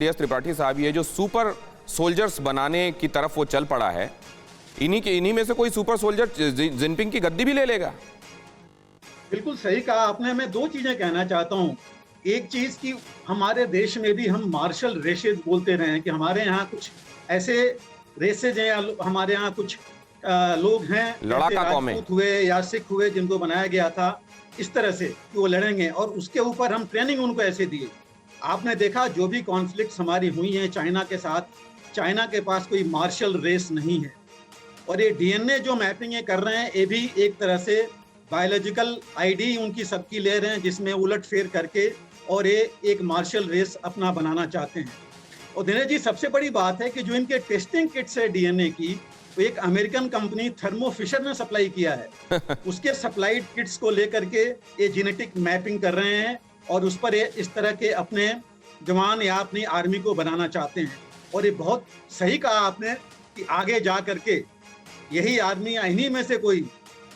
D S Tripathi साहब, ये जो सुपर सोल्जर्स बनाने की तरफ वो चल पड़ा है, इन्हीं में से कोई सुपर सोल्जर जिनपिंग की गद्दी भी ले लेगा? बिल्कुल सही कहा आपने। मैं दो चीजें कहना चाहता हूँ। एक चीज की हमारे देश में भी हम मार्शल रेसेज बोलते रहे हैं कि हमारे यहाँ कुछ ऐसे रेसेज हैं या हमारे यहाँ कुछ लोग हैं, लड़ाका कौमें राजपूत हुए या सिख हुए जिनको बनाया गया था इस तरह से कि वो लड़ेंगे, और उसके ऊपर हम ट्रेनिंग उनको ऐसे दिए। आपने देखा जो भी कॉन्फ्लिक्ट्स हमारी हुई हैं चाइना के साथ, चाइना के पास कोई मार्शल रेस नहीं है। और ये डीएनए जो मैपिंग ये कर रहे हैं, ये भी एक तरह से बायोलॉजिकल आईडी उनकी सबकी ले रहे हैं, जिसमें उलट फेर करके और ये एक मार्शल रेस अपना बनाना चाहते हैं। और दिनेश जी, सबसे बड़ी बात है कि जो इनके टेस्टिंग किट्स है डीएनए की, तो एक अमेरिकन कंपनी थर्मो फिशर ने सप्लाई किया है। उसके सप्लाइड किट्स को लेकर के ये जेनेटिक मैपिंग कर रहे हैं और उस पर ये इस तरह के अपने जवान या अपनी आर्मी को बनाना चाहते हैं। और ये बहुत सही कहा आपने कि आगे जा करके यही आदमी या इन्हीं में से कोई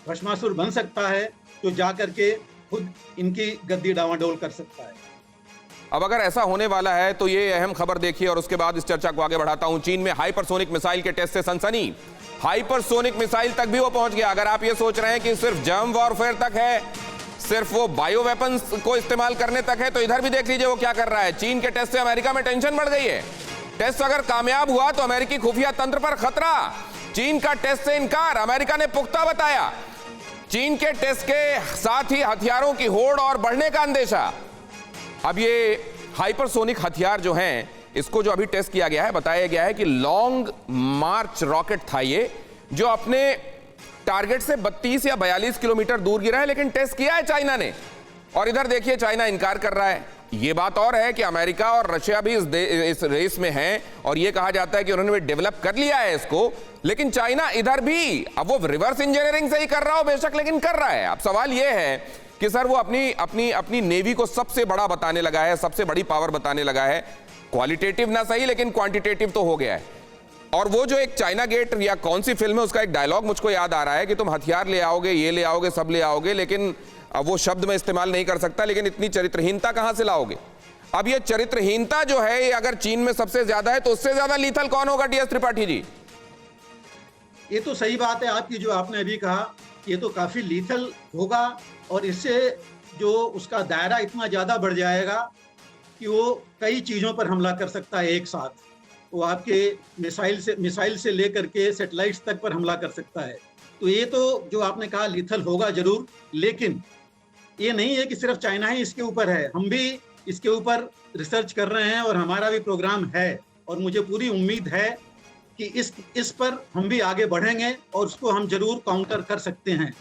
भस्मासुर बन सकता है जो जा करके खुद इनकी गद्दी डावाडोल कर सकता है। अब अगर ऐसा होने वाला है तो ये अहम खबर देखिए और उसके बाद इस चर्चा को आगे बढ़ाता हूं। चीन में हाइपरसोनिक मिसाइल के टेस्ट से सनसनी। हाइपरसोनिक मिसाइल तक भी वो पहुंच गया। अगर आप ये सोच रहे हैं कि सिर्फ जर्म वॉरफेयर तक है, सिर्फ वो बायो वेपन्स को इस्तेमाल करने तक है, तो इधर भी देख लीजिए वो क्या कर रहा है। चीन के टेस्ट से अमेरिका में टेंशन बढ़ गई है। टेस्ट अगर कामयाब हुआ तो अमेरिकी खुफिया तंत्र पर खतरा। चीन का टेस्ट से इनकार अमेरिका ने पुख्ता बताया। चीन के टेस्ट के साथ ही हथियारों की होड़ और बढ़ने का अंदेशा। अब ये हाइपरसोनिक हथियार जो हैं, इसको जो अभी टेस्ट किया गया है, बताया गया है कि लॉन्ग मार्च रॉकेट था ये, जो अपने टारगेट से 32 या 42 किलोमीटर दूर गिरा है, लेकिन टेस्ट किया है चाइना ने। और इधर देखिए चाइना इनकार कर रहा है। ये बात और है कि अमेरिका और रशिया भी इस रेस में हैं और ये कहा जाता है कि उन्होंने भी डेवलप कर लिया है इसको, लेकिन चाइना इधर भी, अब वो रिवर्स इंजीनियरिंग से ही कर रहा हो बेशक, लेकिन कर रहा है। अब सवाल ये है कि सर वो अपनी नेवी को सबसे बड़ा बताने लगा है, सबसे बड़ी पावर बताने लगा है। क्वालिटेटिव ना सही लेकिन क्वांटिटेटिव तो हो गया है। और वो जो एक चाइना गेट या कौन सी फिल्म है, उसका एक डायलॉग मुझको याद आ रहा है कि तुम हथियार ले आओगे, ये ले आओगे, सब ले आओगे, लेकिन अब वो शब्द में इस्तेमाल नहीं कर सकता, लेकिन इतनी चरित्रहीनता कहां से लाओगे? अब ये चरित्रहीनता जो है, ये अगर चीन में सबसे ज्यादा है तो उससे ज्यादा लीथल कौन होगा? डी एस त्रिपाठी जी, ये तो सही बात है आपकी जो आपने अभी कहा, ये तो काफी लीथल होगा और इससे जो उसका दायरा इतना ज्यादा बढ़ जाएगा कि वो कई चीजों पर हमला कर सकता है एक साथ। वो आपके मिसाइल से लेकर के सैटेलाइट्स तक पर हमला कर सकता है। तो ये तो जो आपने कहा लीथल होगा जरूर, लेकिन ये नहीं है कि सिर्फ चाइना ही इसके ऊपर है। हम भी इसके ऊपर रिसर्च कर रहे हैं और हमारा भी प्रोग्राम है और मुझे पूरी उम्मीद है कि इस पर हम भी आगे बढ़ेंगे और उसको हम जरूर काउंटर कर सकते हैं।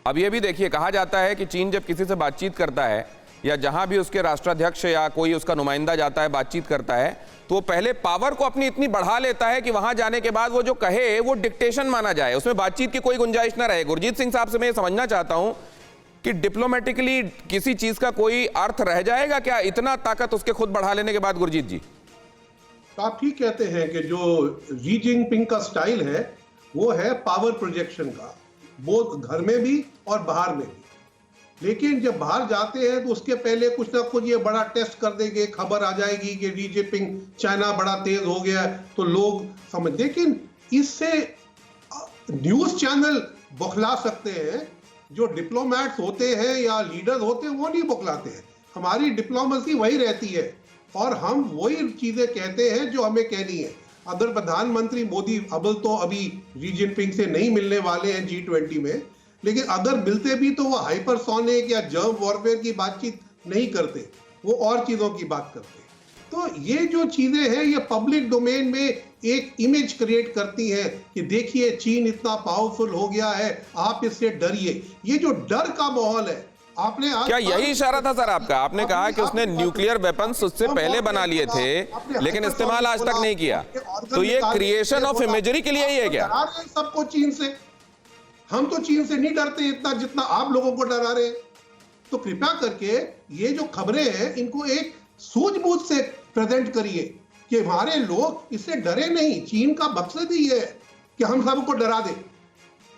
अब ये भी देखिए, कहा जाता है कि चीन जब किसी से बातचीत करता है या जहां भी उसके राष्ट्राध्यक्ष या कोई उसका नुमाइंदा जाता है, बातचीत करता है, तो वो पहले पावर को अपनी इतनी बढ़ा लेता है कि वहां जाने के बाद वो जो कहे वो डिक्टेशन माना जाए, उसमें बातचीत की कोई गुंजाइश ना रहे। गुरजीत सिंह साहब से मैं ये समझना चाहता हूं कि डिप्लोमेटिकली किसी चीज का कोई अर्थ रह जाएगा क्या, इतना ताकत उसके खुद बढ़ा लेने के बाद? गुरजीत जी, आप ठीक कहते हैं कि जो शी जिनपिंग का स्टाइल है वो है पावर प्रोजेक्शन का, वो घर में भी और बाहर में भी। लेकिन जब बाहर जाते हैं तो उसके पहले कुछ ना कुछ ये बड़ा टेस्ट कर देंगे, खबर आ जाएगी कि शी जिनपिंग चाइना बड़ा तेज हो गया है, तो लोग समझ। लेकिन इससे न्यूज चैनल बौखला सकते हैं, जो डिप्लोमैट्स होते हैं या लीडर होते हैं वो नहीं बौखलाते हैं। हमारी डिप्लोमेसी वही रहती है और हम वही चीजें कहते हैं जो हमें कहनी है। अगर प्रधानमंत्री मोदी अभी शी जिनपिंग से नहीं मिलने वाले हैं G20 में, लेकिन अगर मिलते भी तो वो हाइपरसोनिक या जर्म वॉरफेयर की बातचीत नहीं करते, वो और चीजों की बात करते। तो ये जो चीजें हैं ये पब्लिक डोमेन में एक इमेज क्रिएट करती हैं कि देखिए चीन इतना पावरफुल हो गया है, आप इससे डरिए। ये जो डर का माहौल है, आपने आज क्या यही इशारा था सर आपका? आपने कहा कि उसने न्यूक्लियर वेपन्स उससे पहले बना लिए थे लेकिन इस्तेमाल आज तक नहीं किया, तो ये क्रिएशन ऑफ इमेजरी के लिए ही है क्या? सबको चीन से, हम तो चीन से नहीं डरते इतना जितना आप लोगों को डरा रहे हैं। तो कृपया करके ये जो खबरें हैं इनको एक सूझबूझ से प्रेजेंट करिए कि हमारे लोग इससे डरे नहीं। चीन का मकसद ही है कि हम सबको डरा दें,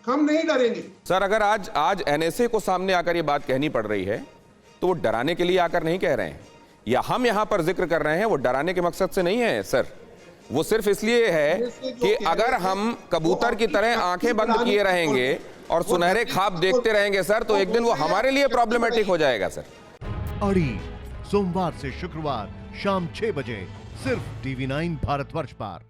हम नहीं डरेंगे। सर अगर आज एनएसए को सामने आकर ये बात कहनी पड़ रही है तो वो डराने के लिए आकर नहीं कह रहे हैं, या हम यहां पर जिक्र कर रहे हैं वो डराने के मकसद से नहीं है सर, वो सिर्फ इसलिए है कि अगर हम कबूतर की तरह आंखें बंद किए रहेंगे और सुनहरे ख्वाब देखते रहेंगे सर, तो एक दिन वो हमारे लिए प्रॉब्लमेटिक हो जाएगा सर। अड़ी सोमवार से शुक्रवार शाम 6 बजे सिर्फ TV9 भारतवर्ष पर।